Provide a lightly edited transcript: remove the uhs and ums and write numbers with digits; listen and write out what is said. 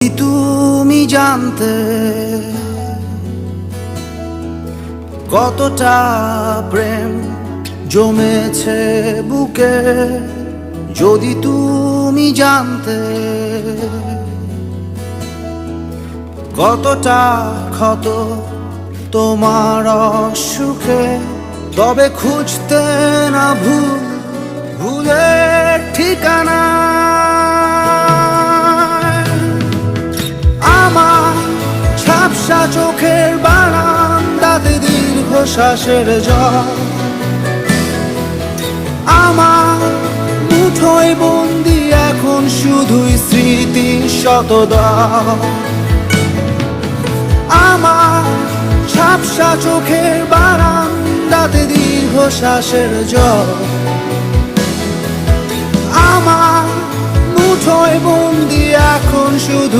যদি তুমি জানতে কতটা প্রেম জমেছে বুকে, যদি তুমি জানতে কতটা ক্ষত তোমার অসুখে, তবে খুঁজতে না ভুলের ঠিকানা। আমার ঝাপসা চোখের বারান্দাতে দীর্ঘশ্বাসের জল, আমার মুঠোয় বন্দি এখন শুধুই স্মৃতি শতদল। আমার ঝাপসা চোখের বারান্দাতে দীর্ঘশ্বাসের জল, আমার মুঠোয় বন্দি এখন শুধুই